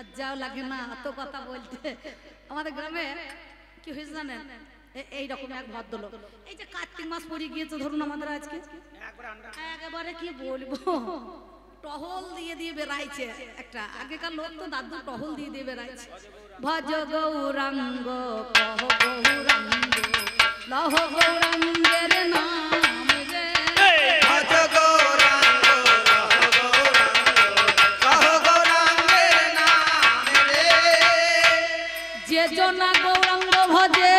লজ্জাও লাগে না এত কথা বলতে। আমাদের গ্রামে কি হয়েছে জানেন, এইরকম এক ভদ্রলোক, এই যে কার্তিক মাস পড়ে গিয়েছে ধরুন আমাদের আজকে, একেবারে কি বলবো টহল দিয়ে দিয়ে বেড়াইছে একটা। আগেকার লোক তো দাদু টহল দিয়ে দিয়ে বেড়াইছে। ভজ গৌরাঙ্গ কহ গৌরাঙ্গ লহ গৌরাঙ্গের নাম রে, ভজ গৌরাঙ্গ লহ গৌরাঙ্গ কহ গৌরাঙ্গের নাম রে। যে জনা গৌরাঙ্গ ভজে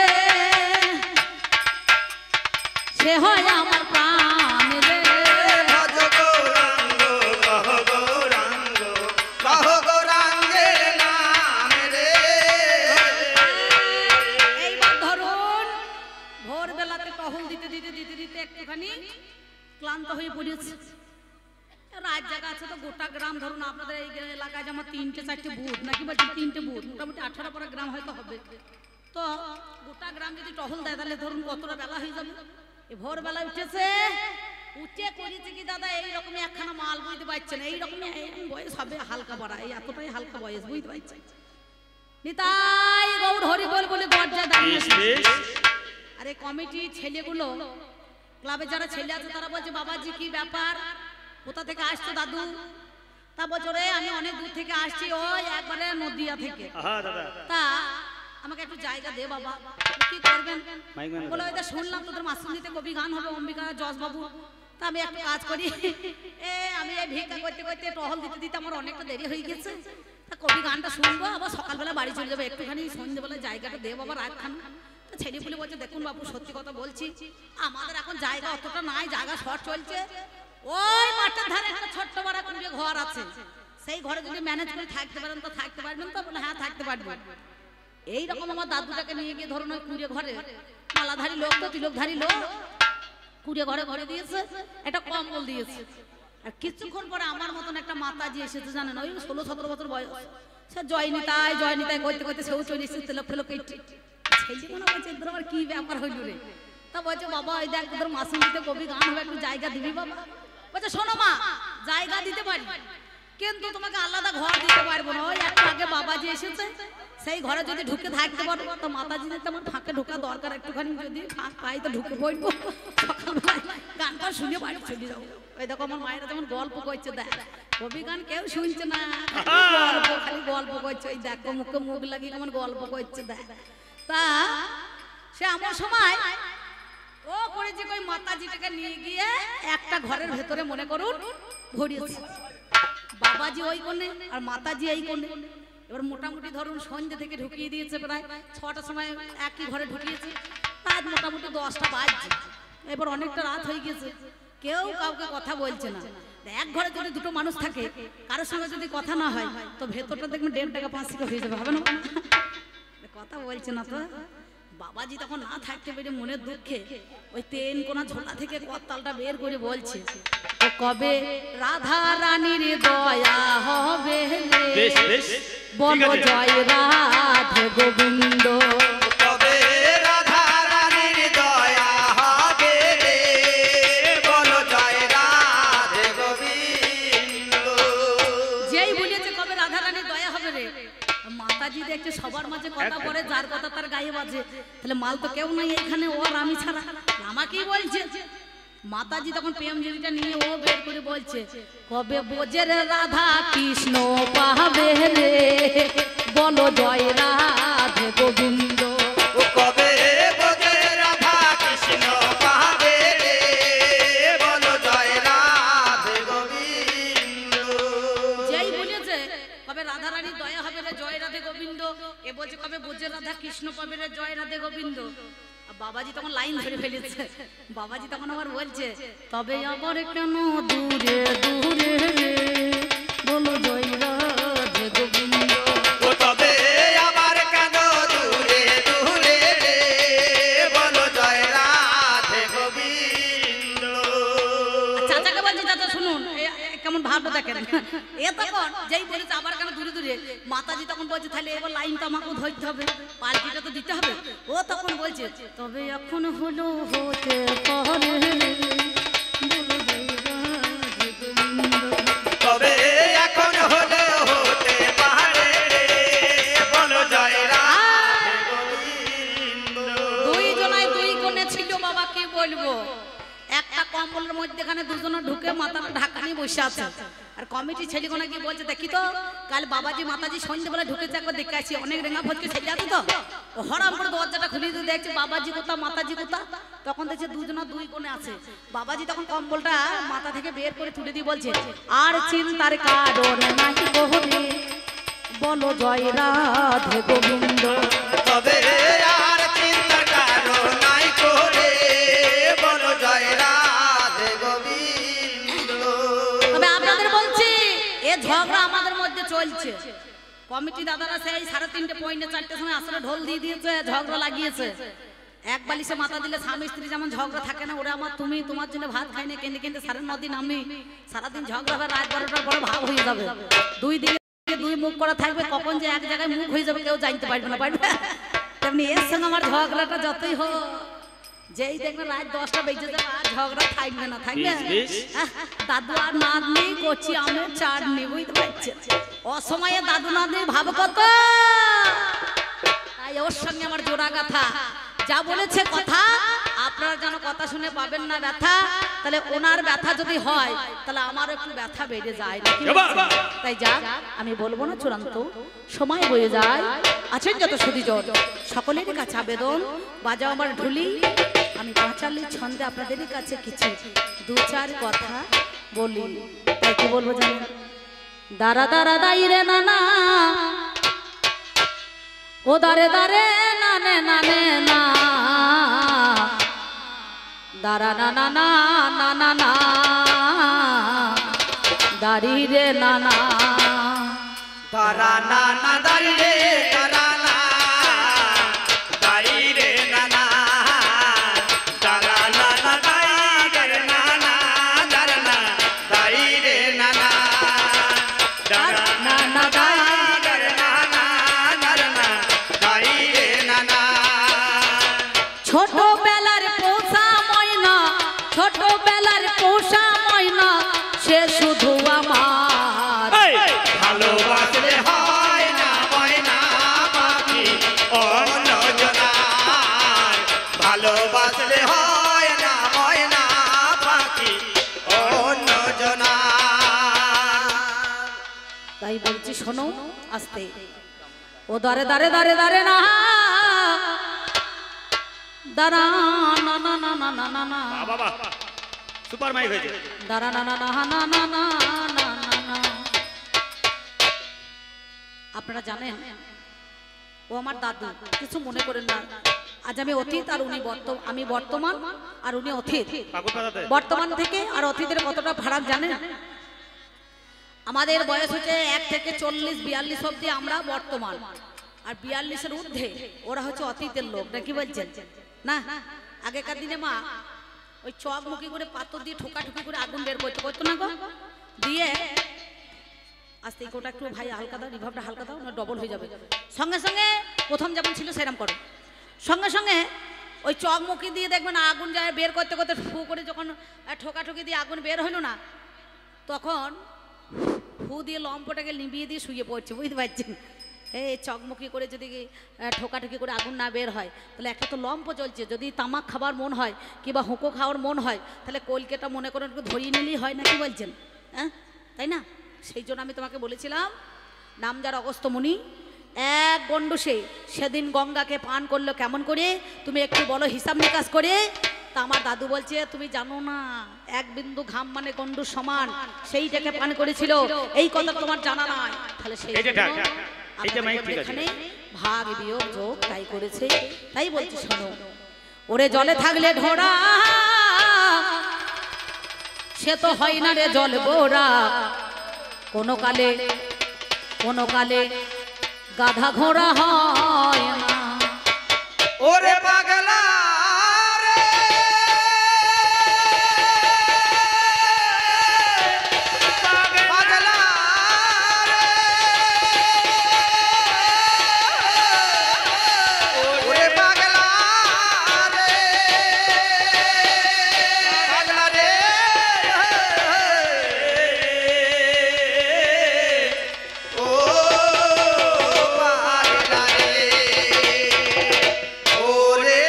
সে হয় আমার প্রাণ রে। ভজ গৌরাঙ্গ কহ গৌরাঙ্গ কহ গৌরাঙ্গের নাম রে। এইবার ধরুন ভোরবেলাতে টহল দিতে দিতে দিতে দিতে একটুখানি ক্লান্ত হয়ে পড়েছে। রাত জায়গা আছে তো গোটা গ্রাম ধরুন আপনাদের এই এলাকায় যেমন 3-4টে বুথ নাকি বলছি 3টে বুথ, মোটামুটি 18 পারা গ্রাম হয়তো হবে। তো গোটা গ্রাম যদি টহল দেয় তাহলে ধরুন কতটা বেলা হয়ে যাবে। এই ভোরবেলা উঠেছে, উঠে করেছে কি দাদা এইরকমই একখানা মাল বুঝতে পারছেন, এইরকমই বয়স হবে হালকা পড়া, এই এতটাই হালকা বয়স বুঝতে পারছেন। নিতাই গৌর হরি বল বলে দরজা দাঁড়িয়ে। আরে কমিটি ছেলেগুলো ক্লাবে যারা ছেলে আছে তারা বলছে বাবাজি কি ব্যাপার, কোথা থেকে আসছো দাদু? তা বলছো রে আমি অনেক দূর থেকে আসছি, ওই একবারে নদিয়া থেকে। তা আমাকে একটু জায়গা দে বাবা। কি করবেন? বলে ওই শুনলাম তোদের মাসুন্দিতে কবি গান হবে অম্বিকা যশ বাবু, তা আমি একটা কাজ করি, আমি এই ভিক্ষা করতে করতে টহল দিতে দিতে আমার অনেকটা দেরি হয়ে গেছে, তা কবি গানটা শুনবো আবার সকালবেলা বাড়ি চলে যাবো, একটুখানি সন্ধ্যেবেলা জায়গাটা দে বাবা রাতখানা। ছেলে পুলে বলছে দেখুন বাবু সত্যি কথা বলছি আমাদের এখন জায়গা অতটা নাই, জায়গা শর্ট চলছে। ওই মাঠের ধারে একটা ছোট্ট বড় কুড়িয়ে ঘর আছে, সেই ঘরে যদি ম্যানেজ করে থাকতে পারেন তো থাকতে পারবেন। তো বলে হ্যাঁ থাকতে পারবেন। এইরকম আমার দাদুটাকে নিয়ে গিয়ে ধরুন ওই কুড়িয়ে ঘরে, মালাধারী লোক তো তিলকধারী লোক, কুড়িয়ে ঘরে ঘরে দিয়েছে, একটা কম্বল দিয়েছে। আর কিছুক্ষণ পরে আমার মতন একটা মাতাজি এসেছে জানেন, ওই 16-17 বছর বয়স, সে জয় নিতাই করতে করতে সেও চলে এসেছে তেলক ফেলক। ছেলে মনে বলছে এদের আবার কি ব্যাপার হইল রে? তা বলছে বাবা ওই দেখ তোদের মাসুন্দিতে কবি গান হবে, একটু জায়গা দিবি বাবা? বলছে শোনো মা জায়গা দিতে পারি কিন্তু তোমাকে আলাদা ঘর দিতে পারবো না। ওই একটু আগে বাবাজি এসেছে, সেই ঘরে যদি ঢুকে থাকতে পারবো তো মাতাজি দিতে আমার ফাঁকে ঢোকা দরকার, একটুখানি যদি ফাঁক পাই তো ঢুকে পড়বো, সকালবেলায় গানটা শুনে বাড়ি চলে যাবো। ওই দেখো আমার মায়েরা যেমন গল্প করছে, দেখ কবি গান কেউ শুনছে না, খালি গল্প করছে, ওই দেখো মুখে মুখ লাগিয়ে কেমন গল্প করছে দেখ। তা সে আমার সময় ও করেছে ওই মাতাজিটাকে নিয়ে গিয়ে একটা ঘরের ভেতরে মনে করুন ভরিয়েছে, বাবাজি ওই কোণে আর মাতাজি এই কোণে। এবার মোটামুটি ধরুন সন্ধ্যে থেকে ঢুকিয়ে দিয়েছে, প্রায় 6টার সময় একই ঘরে ঢুকিয়েছে, রাত মোটামুটি 10টা বাজছে। এবার অনেকটা রাত হয়ে গেছে, কেউ কাউকে কথা বলছে না। এক ঘরে যদি দুটো মানুষ থাকে কারোর সঙ্গে যদি কথা না হয় তো ভেতরটা দেখবেন 1.5 টাকা 5 টাকা হয়ে যাবে, হবে না? কথা বলছে না তো। বাবাজি তখন না থাকতে পেরে মনের দুঃখে ওই 3 কোনা ঝোলা থেকে করতালটা বের করে বলছে, ও কবে রাধা রানীর দয়া হবে রে, বলো জয় রাধে গোবিন্দ। কবে রাধা রানীর দয়া হবে রে, বলো জয় রাধে গোবিন্দ। যেই বলেছে কবে রাধা রানীর দয়া হবে রে, মাতাজি দেখছে সবার মাঝে কথা বলে, যার কথা তার গায়ে বাজে, তাহলে মাল তো কেউ নাই এখানে, ও আর আমি ছাড়া, আমাকেই বলছে। মাতাজি তখন প্রেম জিনিসটা নিয়ে ও বের করে বলছে, কবে বোঝের রাধা কৃষ্ণ পাবে রে, বলো জয় রাধে গোবিন্দ। ও কবে বোঝে রাধা কৃষ্ণ পাবে রে, বলো জয় রাধে গোবিন্দ। যেই বলেছে কবে রাধা রানীর দয়া হবে রে, জয় রাধে গোবিন্দ, এ বলছে কবে বোঝের রাধা কৃষ্ণ পাবে রে, জয় রাধে গোবিন্দ। বাবাজি তখন লাইন ধরে ফেলেছে, বাবাজি তখন আবার বলছে, তবে আবার কেন দূরে দূরে রে, বলো জয় রাধে গোবিন্দ। ও তবে আবার কেন দূরে দূরে রে, বলো জয় রাধে গোবিন্দ। চাচাকে বলছে চাচা শুনুন কেমন ভাবটা দেখেন। এ তখন যেই বলেছে আবার কেন দূরে দূরে, মাতাজি তখন বলছে তাহলে এবার লাইনটা আমাকে ধরতে হবে, পাল্টিটা তো দিতে হবে। ও তখন বলছে তবে এখন হলো হতে পারে রে, বলো জয় রাধে গোবিন্দ। তবে এখন হলে হতে পারে রে, মধ্যেখানে দুজনে ঢুকে মাথাটা ঢাকা নিয়ে বসে আছে। আর কমিটি ছেলেগুলো কি বলছে, দেখি তো কাল বাবাজি মাতাজি সন্ধ্যেবেলা ঢুকেছে, একবার দেখে আসি, অনেক রেঙা ফটকে ছেলে আছে তো। হরাম করে দরজাটা খুলে দিয়ে দেখছে বাবাজি কোথা মাতাজি কোথা। তখন দেখছে দুজনা দুই কোণে আছে। বাবাজি তখন কম্বলটা মাথা থেকে বের করে তুলে দিয়ে বলছে, আর চিন্তার কারণ নাই গহনে, বলো জয় রাধে গোবিন্দ। তবে আর চিন্তার কারণ নাই করে, বলো জয় রাধে গোবিন্দ। তবে আপনাদের বলছি এ ঝগড়া আমাদের মধ্যে চলছে। কমিটি দাদারা সেই 3:30 পয়েন্টে 4টের সময় আসলে ঢোল দিয়ে দিয়েছে, ঝগড়া লাগিয়েছে। এক বালিশে মাথা দিলে স্বামী স্ত্রী যেমন ঝগড়া থাকে না, ওরা আমার তুমি, তোমার জন্য ভাত খাই না, কেঁদে কেঁদে 9.5 দিন আমি, সারাদিন ঝগড়া হবে, রাত 12টার পরে ভাব হয়ে যাবে। দুই দিকে দুই মুখ করা থাকবে, কখন যে এক জায়গায় মুখ হয়ে যাবে কেউ জানতে পারবে না, পারবে। তেমনি এর সঙ্গে আমার ঝগড়াটা যতই হোক, যেই দেখবে রাত 10টা বেজে যাবে আর ঝগড়া থাকবে না, থাকবে। দাদু আর নাতনি করছি আমের চাটনি, বুঝতে পারছে। অসময়ে দাদু নাতনি ভাব কত, তাই ওর সঙ্গে আমার জোড়া গাথা। যা বলেছে কথা, আপনারা যেন কথা শুনে পাবেন না ব্যথা, তাহলে ওনার ব্যথা যদি হয় তাহলে আমার একটু ব্যথা বেড়ে যায়। তাই যাক, আমি বলবো না, চূড়ান্ত সময় বয়ে যায়। আছেন যত সুধীজন, সকলের কাছে আবেদন, বাজাও আমার ঢুলি, আমি পাঁচালি ছন্দে আপনাদের কাছে কিছু 2-4 কথা বলি। তাই কি বলবো জানেন? দাঁড়া দাঁড়া দাইরে নানা, ও দারে দারে নানে নানে না, দাঁড়া নানা না নানা না, দাঁড়ি রে নানা, দাঁড়া নানা দাঁড়ি রে, দাঁড়া না দাঁড়ি রে নানা, দাঁড়া নানা দাঁড়ি রে নানা, দাঁড়া না দাঁড়ি রে নানা, দাঁড়া নানা দাঁড়ি রে নানা, দাঁড়া না দাঁড়ি রে নানা। ছোটবেলার পোষা ময়না, ছোটবেলার পোষা ময়না, সে শুধু আমার। ভালোবাসলে হয় না ময়না পাখি অন্য জনার, ভালোবাসলে হয় না ময়না পাখি অন্য জনার। তাই বলছি শোনো আস্তে, ও দারে দারে দারে দারে না, দাঁড়া না না না না না না না, বাবা সুপার মাইক হয়েছে, দাঁড়া না না না না না না না না। আপনারা জানেন ও আমার দাদু, কিছু মনে করেন না। আজ আমি অতীত আর উনি আমি বর্তমান আর উনি অতীত। বর্তমান থেকে আর অতীতের কতটা ফারাক জানেন? আমাদের বয়স হচ্ছে 1 থেকে 40-42 অব্দি আমরা বর্তমান, আর 42-এর ঊর্ধ্বে ওরা হচ্ছে অতীতের লোক, নাকি বলছেন না? আগেকার দিনে মা ওই চকমুখি করে পাথর দিয়ে ঠোকাঠুকি করে আগুন বের করতো না গো, দিয়ে আস্তে কোটা একটু ভাই হালকা দাও, রিভাবটা হালকা দাও, না ডবল হয়ে যাবে। সঙ্গে সঙ্গে প্রথম যেমন ছিল সেরকম করো, সঙ্গে সঙ্গে ওই চকমুখি দিয়ে দেখবেন আগুন যায় বের করতে করতে ফু করে যখন ঠোকাঠুকি দিয়ে আগুন বের হইল না, তখন ফু দিয়ে লম্পটাকে নিভিয়ে দিয়ে শুয়ে পড়ছে, বুঝতে পারছেন? এই চকমুখি করে যদি ঠোকাঠুকি করে আগুন না বের হয় তাহলে একটা তো লম্প জ্বলছে। যদি তামাক খাবার মন হয় কিংবা হুঁকো খাওয়ার মন হয় তাহলে কলকেটা মনে করেন একটু ধরিয়ে নিলেই হয়, না কি বলছেন? হ্যাঁ তাই না? সেই জন্য আমি তোমাকে বলেছিলাম, নাম যার অগস্ত্য মুনি, এক গণ্ডুসে সেদিন গঙ্গাকে পান করলো কেমন করে, তুমি একটু বলো হিসাব নিকাশ করে। তা আমার দাদু বলছে তুমি জানো না, 1 বিন্দু ঘাম মানে গণ্ডুর সমান, সেইটাকে পান করেছিল, এই কথা তোমার জানা নাই। তাহলে সেই এখানে ভাগ বিয়োগ যোগ তাই করেছে। তাই বলছি শোনো, ওরে জলে থাকলে ঢোড়া সে তো হয় না রে জল বোরা, কোনো কালে গাধা ঘোড়া হয় না। ওরে পাগলা রে, পাগলা রে, ওরে পাগলা রে, পাগলা রে, ও পাগলা রে, ওরে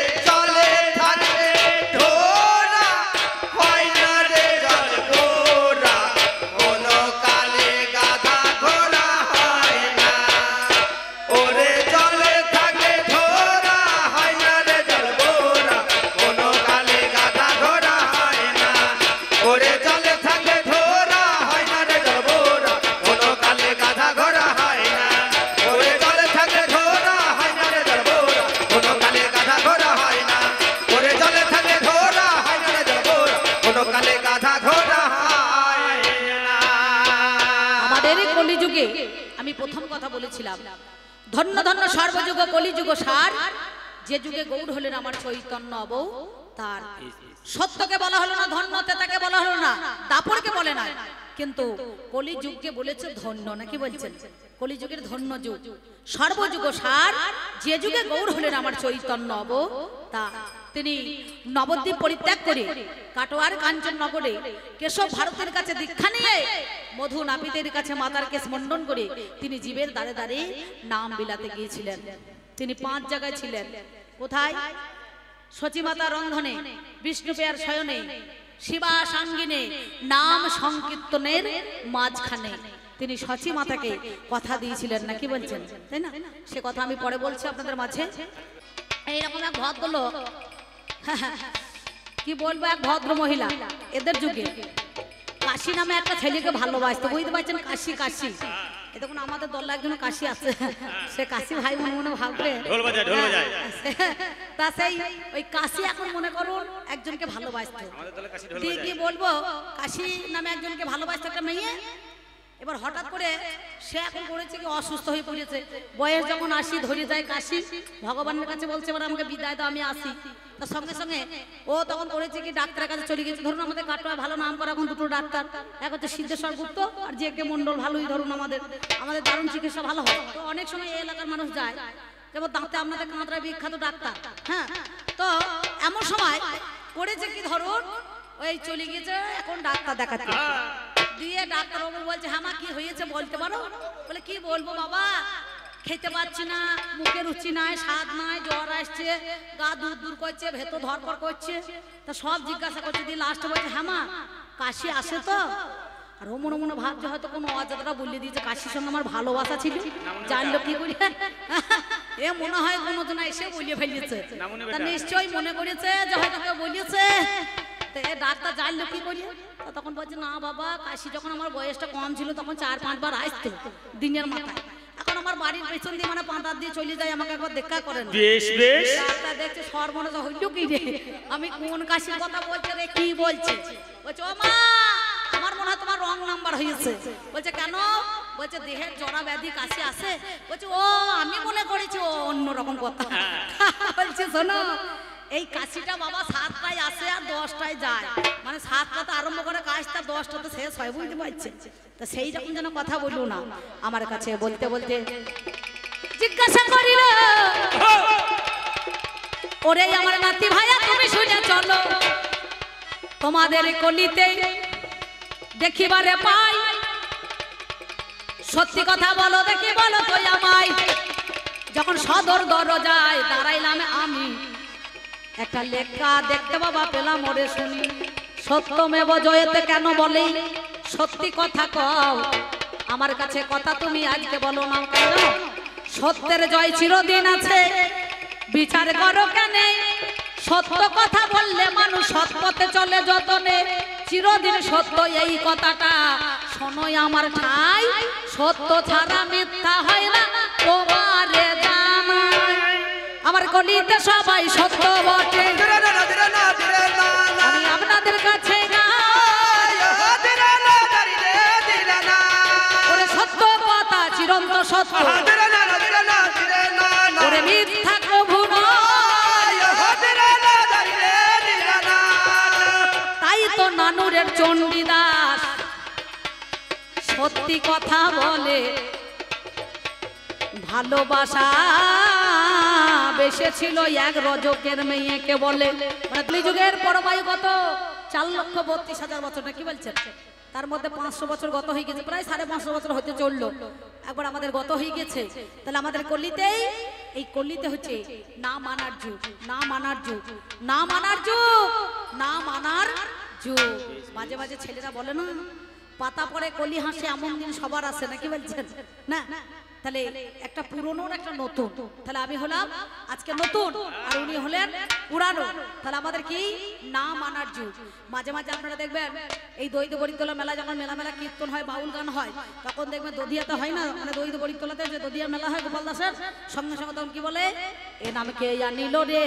বলেছিলাম, ধন্য ধন্য সর্বযুগ কলিযুগ সার, যে যুগে গৌর হলেন আমার চৈতন্য অবতার। সত্যকে বলা হলো না ধন্য, তেতাকে বলা হলো না, দাপরকে বলে না, কিন্তু কলিযুগকে বলেছে ধন্য। নাকি বলছেন? কলিযুগের ধন্য যুগ, সর্বযুগ সার, যে যুগে গৌর হলেন আমার চৈতন্য অবতার। তিনি নবদ্বীপ পরিত্যাগ করে কাটোয়ার কাঞ্চন নগরে কেশব ভারতের কাছে দীক্ষা নিয়ে মধু নাপিতের কাছে মাতার কেশ মন্ডন করে তিনি জীবের দ্বারে দ্বারে নাম বিলাতে গিয়েছিলেন। তিনি 5 জায়গায় ছিলেন। কোথায়? সচিমাতা রন্ধনে, বিষ্ণুপেয়ার শয়নে, শিবা সাঙ্গিনে, নাম সংকীর্তনের মাঝখানে তিনি সচিমাতাকে কথা দিয়েছিলেন। নাকি বলছেন? তাই না? সে কথা আমি পরে বলছি আপনাদের মাঝে। এইরকম এক ভদ্রলোক, কি বলবো, এক ভদ্র মহিলা এদের যুগে কাশি নামে একটা ছেলেকে ভালোবাসতো। বুঝতে পারছেন? কাশি কাশি, এ দেখুন আমাদের দলে একজন কাশি আছে, সে কাশি ভাই মনে মনে ভাববে তা সেই ওই কাশি এখন মনে করুন একজনকে ভালোবাসতো। দিয়ে কি বলবো, কাশি নামে একজনকে ভালোবাসতো একটা মেয়ে। এবার হঠাৎ করে সে এখন করেছে কি, অসুস্থ হয়ে পড়েছে। বয়স যখন 80 ধরে যায় কাশি, ভগবানের কাছে বলছে এবার আমাকে বিদায় দাও, আমি আসি। তার সঙ্গে সঙ্গে ও তখন করেছে কি, ডাক্তারের কাছে চলে গেছে। ধরুন আমাদের কাটোয়া ভালো নাম করা এখন 2টো ডাক্তার, এক হচ্ছে সিদ্ধেশ্বর গুপ্ত আর যে কে মন্ডল, ভালোই ধরুন আমাদের দারুণ চিকিৎসা ভালো হয়। তো অনেক সময় এই এলাকার মানুষ যায়, যেমন দাঁতে আপনাদের কাঁদরা বিখ্যাত ডাক্তার। হ্যাঁ, তো এমন সময় করেছে কি, ধরুন ওই চলে গেছে এখন ডাক্তার দেখাতে। দিয়ে ডাক্তারবাবু বলছে, হ্যাঁ মা কি হয়েছে বলতে পারো? বলে কি বলবো বাবা, খেতে পাচ্ছি না, মুখে রুচি নাই, স্বাদ নাই, জ্বর আসছে, গা দূর দূর করছে, ভেতর ধরপড় করছে। তা সব জিজ্ঞাসা করছে, দিয়ে লাস্টে বলছে, হ্যাঁ মা কাশি আসে তো? আর ও মনে মনে ভাবছে হয়তো কোনো অজাতটা বলে দিয়েছে, কাশির সঙ্গে আমার ভালোবাসা ছিল, জানলো কি করে এ মনে হয় কোনো জন এসে বলিয়ে ফেলিয়েছে। তা নিশ্চয়ই মনে করেছে যে হয়তো কেউ বলিয়েছে। ডাক্তার জানলো কি করি? তখন বলছে, না বাবা, কাশি যখন আমার বয়সটা কম ছিল তখন 4-5 বার আসতো দিনের মাথায়। এখন আমার বাড়ির পেছন দিয়ে মানে 5 দিয়ে চলে যায়, আমাকে একবার দেখা করেন। বেশ বেশ। ডাক্তার দেখছে সর্বনাশ হইল কি রে, আমি কোন কাশির কথা বলছে রে, কি বলছে? বলছে, ও মা আমার মনে হয় তোমার রং নাম্বার হয়েছে। বলছে কেন? বলছে দেহের জড়া ব্যাধি কাশি আসে। বলছে ও আমি মনে করেছি ও অন্যরকম কথা। বলছে শোনো, এই কাশিটা বাবা 7টায় আসে আর 10টায় যায়, মানে 7টাতে আরম্ভ করে কাশটা 10টাতে শেষ হয়, বুঝতে পারছে? তা সেই রকম যেন কথা বললো না। আমার কাছে বলতে বলতে জিজ্ঞাসা করিল, ওরে আমার নাতি ভাইয়া তুমি শুনে চলো, তোমাদের কলিতে দেখিবারে পাই, সত্যি কথা বলো দেখি বলো তো আমায়। যখন সদর দরজায় দাঁড়াইলাম আমি, একটা লেখা দেখতে বাবা পেলাম ওরে শুনি, সত্যমেব জয়তে কেন বলে, সত্যি কথা কও আমার কাছে কথা তুমি আজকে বলো না কেন? সত্যের জয় চিরদিন আছে, বিচার করো কেন? সত্য কথা বললে মানুষ সৎ পথে চলে যতনে, চিরদিন সত্য এই কথাটা শোনোই আমার ঠাই, সত্য ছাড়া মিথ্যা হয় না তোমারে জানা। আমার গলিতে সবাই সত্য বটে, আমি আপনাদের কাছে সত্য কথা চিরন্ত সত্য, মিথ্যা কভু নয়। তাই তো নানুরের চণ্ডীদাস সত্যি কথা বলে, ভালোবাসা বেসেছিল এক রজকের মেয়েকে বলে। মানে কলিযুগের পরমায়ু কত? 4,32,000 বছর, না কি বলছেন? তার মধ্যে 500 বছর গত হয়ে গেছে, প্রায় 550 বছর হতে চললো, একবার আমাদের গত হয়ে গেছে। তাহলে আমাদের কলিতেই, এই কলিতে হচ্ছে না মানার যুগ, না মানার যুগ, না মানার যুগ, না মানার যুগ। মাঝে মাঝে ছেলেরা বলে না, পাতা পরে কলি হাসে, এমন দিন সবার আসে, নাকি বলছেন? না, তাহলে একটা পুরনো একটা নতুন, তাহলে আমি হলাম আজকে নতুন আর উনি হলেন পুরানো। তাহলে আমাদের কি না মানার যুগ। মাঝে মাঝে আপনারা দেখবেন এই দৈত বরিতলা মেলা, যখন মেলা কীর্তন হয়, বাউল গান হয়, তখন দেখবেন দধিয়াতে হয় না, মানে দৈত বরিতলাতে যে দধিয়া মেলা হয় গোপাল দাসের, সঙ্গে সঙ্গে তখন কি বলে, এ নাম কে জানিল রে,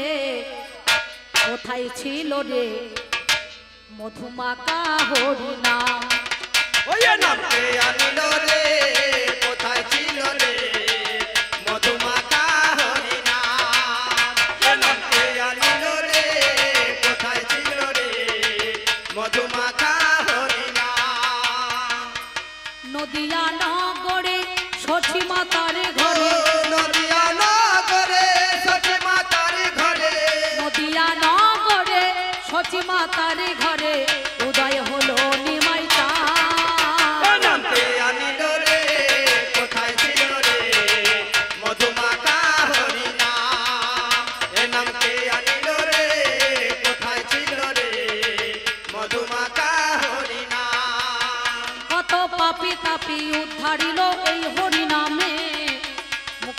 কোথায় ছিল রে মধুমাকা হরিনাম, ওই নাম কে জানিল রে, কোথায় ছিল রে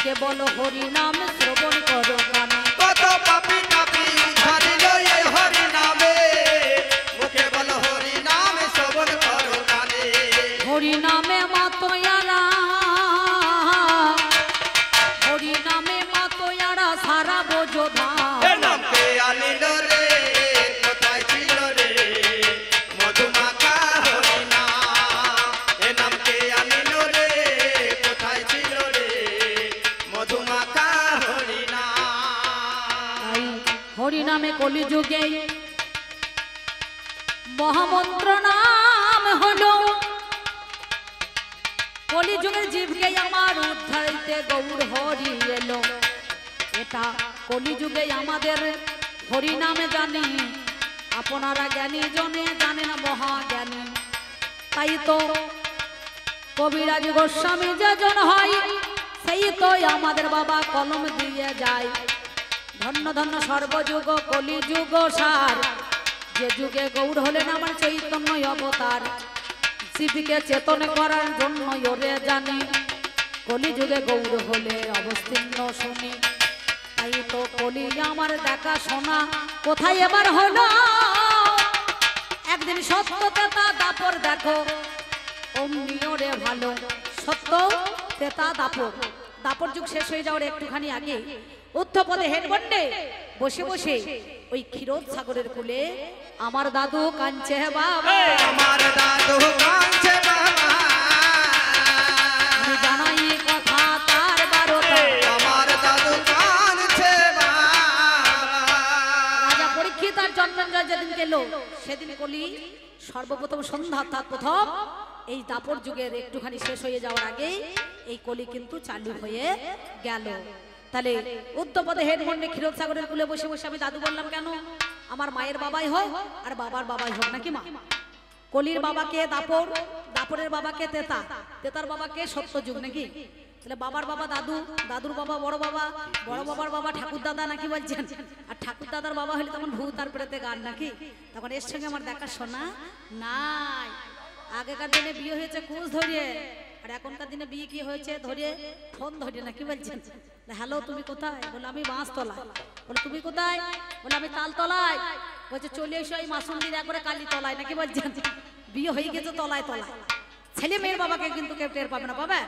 কেবল হরি নাম শ্রবণ করো কানে। কত পাপী তাপী উদ্ধারিল এই হরি নামে, মুখে বল হরি নাম শ্রবণ করো কানে। হরি নামে মাতোয়ারা, হরি নামে মাতোয়ারা সারা বোঝোধা। এ নামকে আনিল রে কোথায় ছিল রে মধুমাখা হরি নাম। এ নামকে আনিল রে কোথায় ছিল রে মধুমাখা হরি নাম। তাই হরি নামে কলিযুগে মহামন্ত্র নাম হলো। কলিযুগের জীবকে আমার উদ্ধারিতে গৌর হরি এলো। এটা কলিযুগে আমাদের হরি নামে জানি, আপনারা জ্ঞানী জনে জানেন মহাজ্ঞানী। তাই তো কবিরাজ গোস্বামী যেজন হয়, সেই তো আমাদের বাবা কলম দিয়ে যায়। ধন্য ধন্য সর্বযুগ কলিযুগ সার, যে যুগে গৌর হলেন আমার চৈতন্য অবতার। শিবকে চেতন করার জন্য ওরে জানি, কলিযুগে গৌর হলে অবতীর্ণ শুনি। তাই তো কলি আমার দেখা শোনা কোথায় এবার হলো। একদিন সত্য তেতা দাপর দেখো অমনি ওরে ভালো। সত্য তেতা দাপর, দাপর যুগ শেষ হয়ে যাওয়ার একটুখানি আগে উত্তপদে হেডবন্ডে বসে বসে ওই ক্ষীরোদ সাগরের কূলে আমার দাদু কাঁদছে বাবা। আমার দাদু কাঁদছে বাবা, আমি জানাই কথা তার বারোটা। আমার দাদু কাঁদছে বাবা। রাজা পরীক্ষিত আর জন্মেন্দ্র যেদিন গেল সেদিন কলি সর্বপ্রথম সন্ধ্যা, অর্থাৎ প্রথম এই দাপর যুগের একটুখানি শেষ হয়ে যাওয়ার আগে এই কলি কিন্তু চালু হয়ে গেল। তাহলে উত্তপদে হেডমন্ডে ক্ষীরোদ সাগরের কূলে বসে বসে আমি দাদু বললাম কেন? আমার মায়ের বাবাই হোক আর বাবার বাবাই হোক নাকি মা। কলির বাবাকে দাপর, দাপরের বাবাকে তেতা, তেতার বাবাকে সত্যযুগ নাকি। তাহলে বাবার বাবা দাদু, দাদুর বাবা বড় বাবা, বড় বাবার বাবা ঠাকুর দাদা নাকি বলছেন। আর ঠাকুর দাদার বাবা হলে তখন ভূত আর প্রেতে গান নাকি। তখন এর সঙ্গে আমার দেখা শোনা নাই। আগেকার দিনে বিয়ে হয়েছে কুচ ধরিয়ে, আর এখনকার দিনে বিয়ে কি হয়েছে ধরিয়ে ফোন ধরিয়ে নাকি বলছেন। হ্যালো তুমি কোথায়? বলে আমি বাঁশতলায়। বলে তুমি কোথায়? বলে আমি তালতলায়। বলছে চলে এসো এই মাসুন্দির একবারে কালী তলায় নাকি বলছেন। বিয়ে হয়ে গেছে তলায় তলায়। ছেলে মেয়ের বাবাকে কিন্তু কেউ টের পাবে না, পাবে?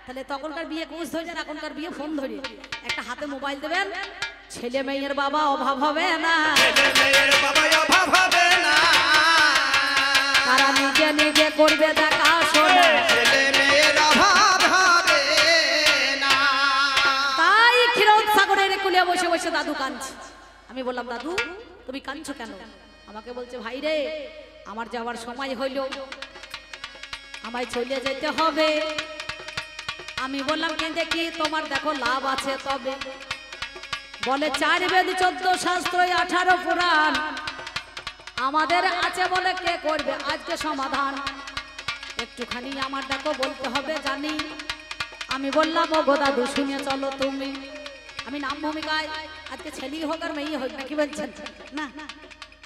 তাহলে তখনকার বিয়ে কুচ ধরিয়ে, এখনকার বিয়ে ফোন ধরিয়ে। একটা হাতে মোবাইল দেবেন, ছেলে মেয়ের বাবা অভাব হবে না, ছেলে মেয়ের বাবা অভাব হবে না। তারা নিজে নিজে করবে দেখা শোনা। ছেলে মেয়ের অভাব হবে না। তাই ক্ষীরোদ সাগরের কূলে বসে বসে দাদু কাঁদছে। আমি বললাম দাদু তুমি কাঁদছো কেন? আমাকে বলছে ভাই রে আমার যাওয়ার সময় হইল, আমায় চলে যেতে হবে। আমি বললাম কিন্তু কি তোমার দেখো লাভ আছে তবে। বলে 4 বেদ 14 শাস্ত্র 18 পুরাণ আমাদের আছে, বলে কে করবে আজকে সমাধান? একটুখানি আমার দেখো বলতে হবে জানি। আমি বললাম ও গো দাদু শুনে চলো তুমি। আমি নাম ভূমিকায় আজকে ছেলেই হোক আর মেয়ে হোক নাকি বলছেন না,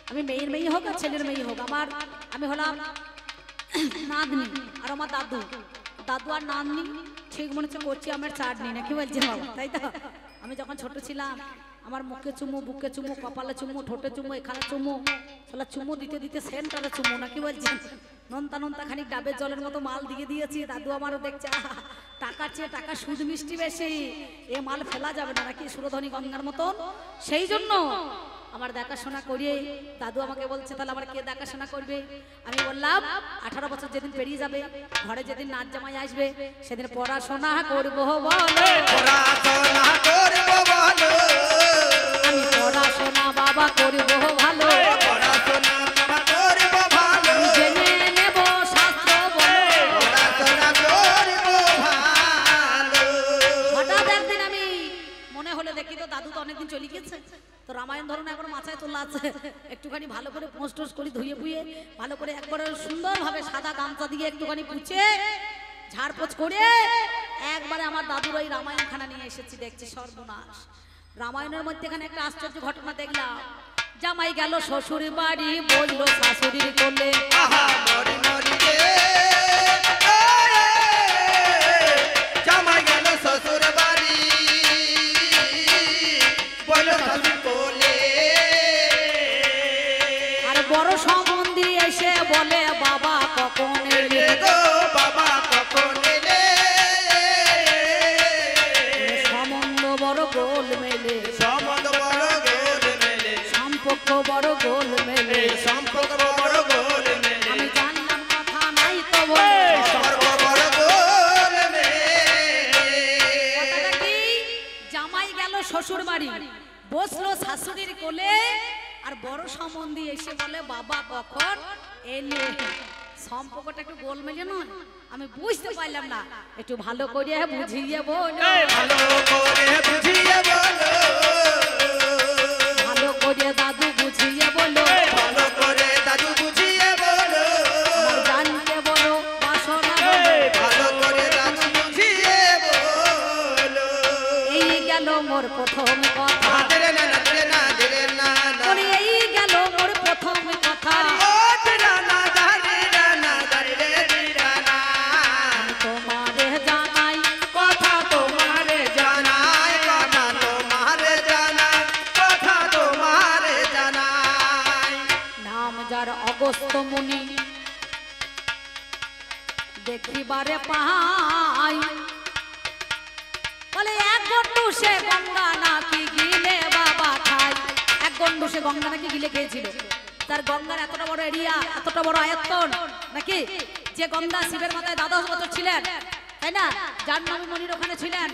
আমি মেয়ের মেয়ে হোক আর ছেলের মেয়ে হোক, আমার আমি হলাম নাতনি আর আমার দাদু, দাদু আর নাতনি ঠিক মনে হচ্ছে করছি আমার চাটনি নাকি বলছেন বাবা, তাই তো? আমি যখন ছোট ছিলাম আমার মুখে চুমু, বুকে চুমু, কপালে চুমু, ঠোঁটে চুমু, এখানে চুমু, তাহলে চুমু দিতে দিতে সেন্টারে চুমু নাকি বলছেন। নন্তা নন্তা খানিক ডাবের জলের মতো মাল দিয়ে দিয়েছি। দাদু আমারও দেখছে টাকার চেয়ে টাকা সুদ মিষ্টি বেশি, এ মাল ফেলা যাবে না নাকি সুরধনী গঙ্গার মতন। সেই জন্য আমার দেখাশোনা করিয়ে দাদু আমাকে বলছে তাহলে আমার কে দেখাশোনা করবে? আমি বললাম 18 বছর যেদিন পেরিয়ে যাবে, ঘরে যেদিন নাচ জামাই আসবে, সেদিন পড়াশোনা করবো বলো, পড়াশোনা করবো ভালো, আমি পড়াশোনা বাবা করবো ভালো, পড়াশোনা বাবা করবো ভালো, আমি জেনে নেব শাস্ত্র বলো, পড়াশোনা করবো ভালো। হঠাৎ একদিন আমি মনে হলো দেখি তো দাদু তো অনেকদিন চলে গেছে, তো রামায়ণ ধরুন এখন মাথায় তোলা আছে, একটুখানি ভালো করে পোস্ট টোস্ট করি, ধুয়ে পুয়ে ভালো করে একবারে সুন্দরভাবে সাদা গামছা দিয়ে একটুখানি পুছে ঝাড়পোছ করে একবারে আমার দাদুর ওই রামায়ণ খানা নিয়ে এসেছি। দেখছি সর্বনাশ, রামায়ণের মধ্যে এখানে একটা আশ্চর্য ঘটনা দেখলাম। জামাই গেল শ্বশুর বাড়ি, বললো শাশুড়ির কোলে, আহা মরি মরি রে, জামাই গেল শ্বশুর বাড়ি, বড় গোল মেলে সম্বন্ধ বড় গোল মেলে সম্পর্ক বড় গোল মেলে সম্পর্ক বড় গোল মেলে আমি জানলাম কথা নাই তো বলে সম্পর্ক বড় গোল মেলে কথাটা কি জামাই গেল শ্বশুর বাড়ি বসলো শাশুড়ির কোলে আর বড় সম্বন্ধী এসে বলে বাবা কখন এলে সম্পর্কটা একটু গোল মেলে নয় আমি বুঝতে পারলাম না একটু ভালো করে বুঝিয়ে বলো ভালো করে বুঝিয়ে বলো ভালো করে দাদু বুঝিয়ে বলো ভালো করে দাদু বুঝিয়ে বলো আমার জানতে বলো বাসনা বলো ভালো করে দাদু বুঝিয়ে বলো এই গেল মোর প্রথম কথা ধীরে না ধীরে না ধীরে না বলি এই গেল মোর প্রথম কথা ও ধীরে না ধীরে না ধীরে ধীরে না তোমারে জানাই কথা তোমারে জানাই কথা তোমারে জানাই কথা তোমারে জানাই নাম যার অগস্ত্য মুনি দেখিবারে পাই বলে এক গন্ডু সে গঙ্গা নাকি গিলে বাবা খাই এক গন্ডু সে গঙ্গা নাকি গিলে খেয়েছিল তার গঙ্গার এতটা বড় এরিয়া এতটা বড় আয়তন নাকি যে গঙ্গা শিবের মাথায় দ্বাদশ বছর ছিলেন তাই না জাহ্নবী মুনির ওখানে ছিলেন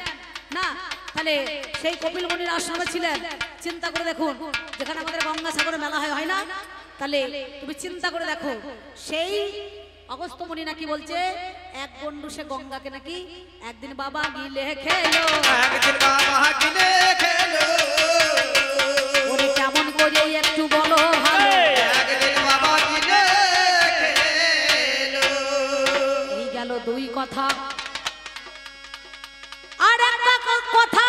না তাহলে সেই কপিল মুনির আশ্রমে ছিলেন চিন্তা করে দেখুন যেখানে আমাদের গঙ্গা সাগরে মেলা হয় না তাহলে তুমি চিন্তা করে দেখো সেই অগস্ত্য মুনি নাকি বলছে এক গন্ডু সে গঙ্গাকে নাকি একদিন বাবা গিলে খেলো একদিন বাবা গিলে খেলো ওরে কেমন করে একটু বলো ভালো একদিন বাবা গিলে খেলো এই গেল দুই কথা আর একটা কথা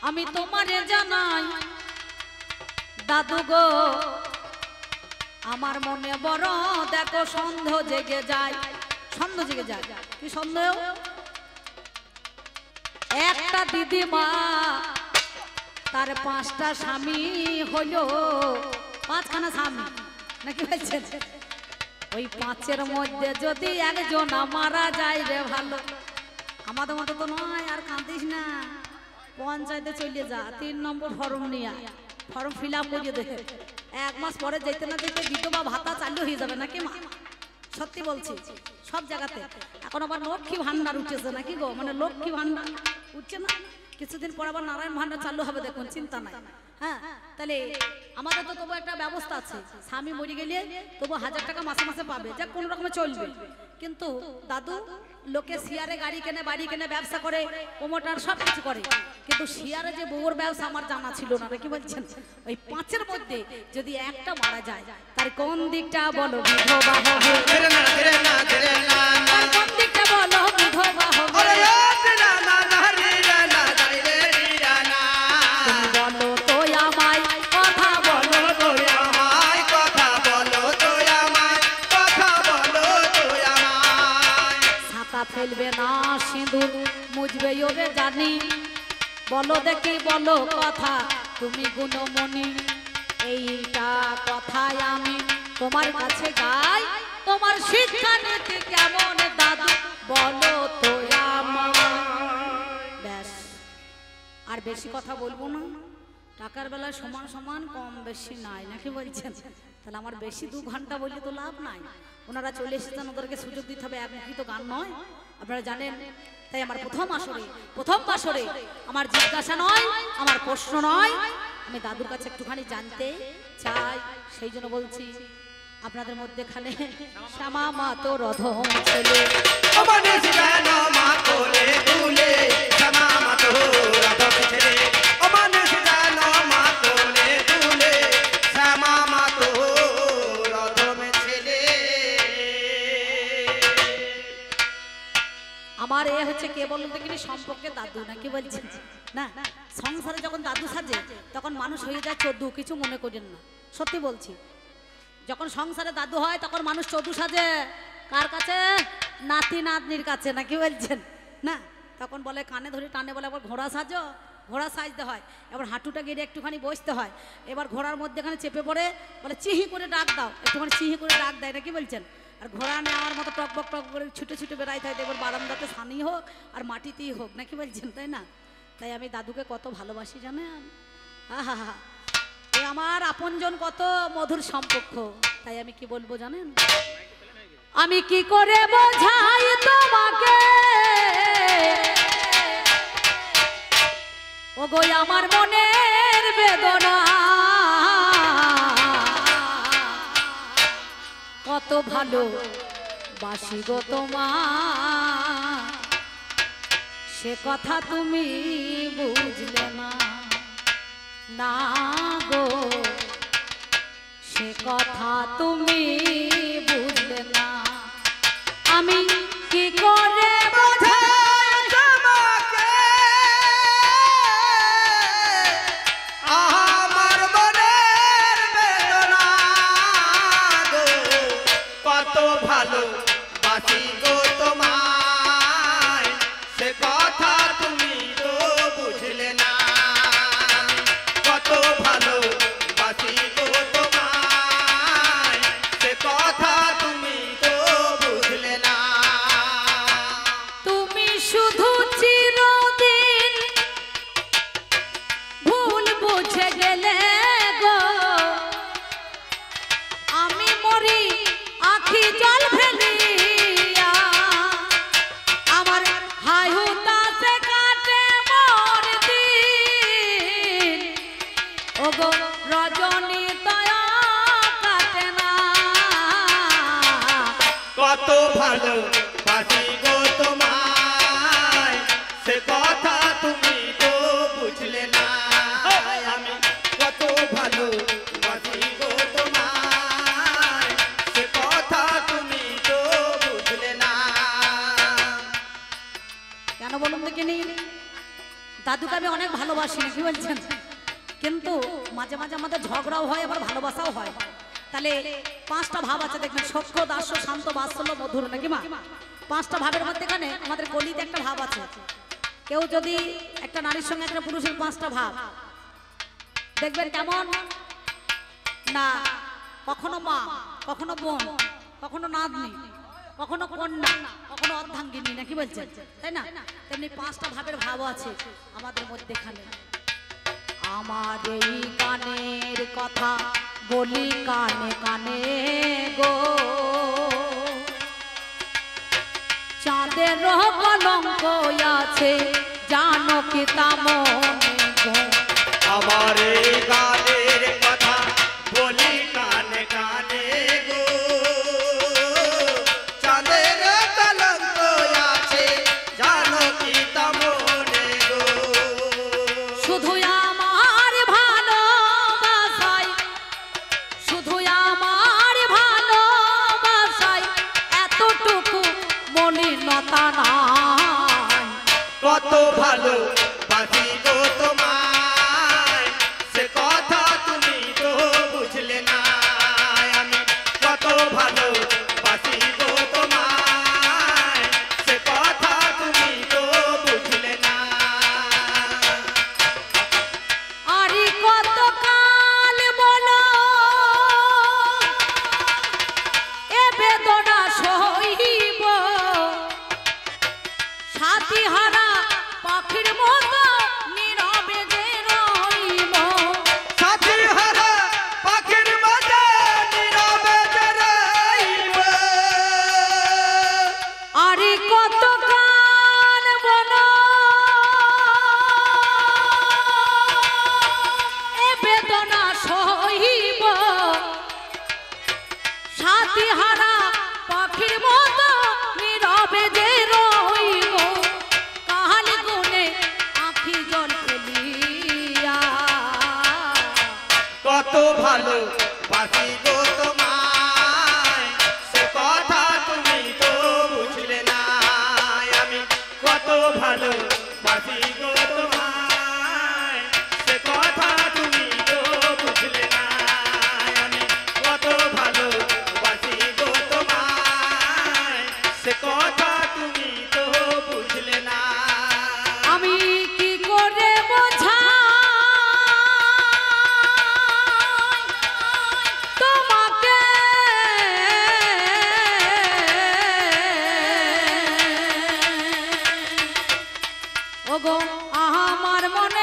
আমি তোমারে জানাই দাদু গো আমার মনে বড় দেখো সন্দেহ জেগে যায় সন্দেহ জেগে যায় কি সন্দেহ একটা দিদিমা তার পাঁচটা স্বামী হলো পাঁচখানা স্বামী নাকি বলছেন ওই পাঁচের মধ্যে যদি একজন মারা যায় রে ভালো আমাদের মতো তো নয় আর কাঁদিস না পঞ্চায়েতে চলে যা 3 নম্বর ফর্ম নিয়ে ফর্ম ফিল আপ করিয়ে দে এক মাস পরে যেতে না যেতে বিধবা ভাতা চালু হয়ে যাবে নাকি মা সত্যি বলছি সব জায়গাতে এখন আবার লক্ষ্মী ভান্ডার উঠেছে নাকি গো মানে লক্ষ্মী ভান্ডার উঠছে না কিছুদিন পর আবার নারায়ণ ভান্ডার চালু হবে দেখুন চিন্তা নাই হ্যাঁ তাহলে আমাদের তো তবু একটা ব্যবস্থা আছে স্বামী মরে গেলে তবু 1000 টাকা মাসে মাসে পাবে যা কোন রকমে চলবে কিন্তু দাদু লোকে শিয়ারে গাড়ি কেনে বাড়ি কেনে ব্যবসা করে প্রমোটার সব কিছু করে কিন্তু শিয়ারে যে বউর ব্যবসা আমার জানা ছিল না নাকি বলছেন ওই পাঁচের মধ্যে যদি একটা মারা যায় তার কোন দিকটা বলো বিধবা হবে ধীরে না ধীরে না ধীরে না তার কোন দিকটা বলো বিধবা হবে ওরে ও ধীরে না ধীরে না ধীরে ধীরে না তুমি বলো তো আমায় কথা বলো তো আমায় কথা বলো তো আমায় কথা বলো তো আমায় ছাতা ফেলবে না সিঁদুর মুজবে ওরে জানি বলো দেখি বলো কথা তুমি গুণমণি এইটা কথাই আমি তোমার কাছে গাই তোমার শিক্ষা নীতি কেমন দাদু বলো তো আমায় ব্যাস আর বেশি কথা বলবো না টাকার বেলায় সমান সমান কম বেশি নাই নাকি বলছেন তাহলে আমার বেশি 2 ঘন্টা বললে তো লাভ নাই ওনারা চলে এসেছেন ওদেরকে সুযোগ দিতে হবে একমুখী তো গান নয় আপনারা জানেন তাই আমার প্রথম আসরে আমার জিজ্ঞাসা নয় আমার প্রশ্ন নয় আমি দাদুর কাছে একটুখানি জানতে চাই সেই জন্য বলছি আপনাদের মধ্যে এখানে শ্যামা মা তো রধম ছেলে অমানুষ কেন মা কোলে দুলে শ্যামা মা তো রথম ছেলে অমানুষ কেন মা কোলে দুলে শ্যামা মা তো রথম ছেলে আমার এ হচ্ছে কে বলুন তো কিনি সম্পর্কে দাদু নাকি বলছেন না সংসারে যখন দাদু সাজে তখন মানুষ হয়ে যায় 14 কিছু মনে করেন না সত্যি বলছি যখন সংসারে দাদু হয় তখন মানুষ 14 সাজে কার কাছে নাতি নাতনির কাছে নাকি বলছেন না তখন বলে কানে ধরে টানে বলে আবার ঘোড়া সাজো ঘোড়া সাজতে হয় এবার হাঁটুটা গেড়ে একটুখানি বসতে হয় এবার ঘোড়ার মধ্যেখানে চেপে পড়ে বলে চিহি করে ডাক দাও একটুখানি চিহি করে ডাক দেয় নাকি বলছেন আর ঘোড়া নিয়ে আমার মতো টকবক টক করে ছুটে ছুটে বেড়াই থাকে, এবার বারান্দাতে সানি হোক আর মাটিতেই হোক, নাকি বলছেন, তাই না? তাই আমি দাদুকে কত ভালোবাসি জানেন। আহা হা, এ আমার আপনজন, কত মধুর সম্পর্ক। তাই আমি কি বলবো জানেন, আমি কি করে বোঝাই তোমাকে ও গো আমার মনের বেদনা, কত ভালো বাসি গো তোমার, সে কথা তুমি বুঝলে না, না গো সে কথা তুমি বুঝলে না। আমি কি করে বোঝাই তোমাকে আমার মনের বেদনা গো, কত ভালো বাসি গো তোমায়, সে কথা তুমি তো বুঝলে না। কত ভালো বাসি গো তোমায়, সে কথা তুমি তো বুঝলে না। তুমি শুধু চিরদিন ভুল বুঝে গেলে গো, আমি মরি আখি জল ফেলিয়া, আমার হাই হুতাশে কাটে মোর দিন, ও গো রজনী দয়া কাটে না। কত ভালো বাসি গো তোমায়, সে কথা তুমি তো বুঝলে না। আমি কত ভালো বাসি গো তোমায়, সে কথা তুমি তো বুঝলে না। কেন বলুন দেখিনি, দাদুকে আমি অনেক ভালোবাসি, কি বলছেন, কিন্তু মাঝে মাঝে আমাদের ঝগড়াও হয়, আবার ভালোবাসাও হয়। তাহলে পাঁচটা ভাব আছে দেখবেন, সখ্য, দাস্য, শান্ত, বাৎসল্য, মধুর, নাকি মা? পাঁচটা ভাবের মধ্যেখানে আমাদের গলিতে একটা ভাব আছে। কেউ যদি একটা নারীর সঙ্গে একটা পুরুষের পাঁচটা ভাব দেখবেন কেমন না, কখনো মা, কখনো বোন, কখনো নাতনি, কখনো কন্যা, কখনো অর্ধাঙ্গিনী, নাকি বলছেন, তাই না? তেমনি পাঁচটা ভাবের ভাব আছে আমাদের মধ্যেখানে। আমার এই গানের কথা বলি কানে কানে গো, চাঁদের কলঙ্ক আছে জানো কি তা মনে গো। আমার এই গানের কথা বলি কানে কানে গো, চাঁদের কলঙ্ক আছে জানো কি তা মনে গো। শুধু আমার ভালোবাসায়, শুধু আমার ভালোবাসায় এতটুকু মলিনতা নাই, কত ভালো বাসি গো তোমায়, সে কথা তুমি তো বুঝলে না। আমি কত ভালো বাসি গো তোমায়, সে কথা তুমি তো বুঝলে না। আরে কত কাল বলো এ বেদনা সইব, সাথী হারা পাখির মতো নীরবে যে রইব। সাথী হারা পাখির মতো নীরবে যে রইব। আরে কত কাল বলো এ বেদনা সইব, সাথী হারা পাখির মতো নীরবে যে রইব। কাল গুনে আখি জল ফেলিয়া, কত ভালো বাসি গো তোমায়, সে কথা তুমি তো বুঝলে না। আমি কত ভালো বাসি গো তোমায়, সে কথা তুমি তো বুঝলে না। আমি কত ভালো বাসি গো তোমায়, সে কথা তুমি তো বুঝলে না। আমি কি করে বোঝাই, তোমাকে ওগো আমার মনে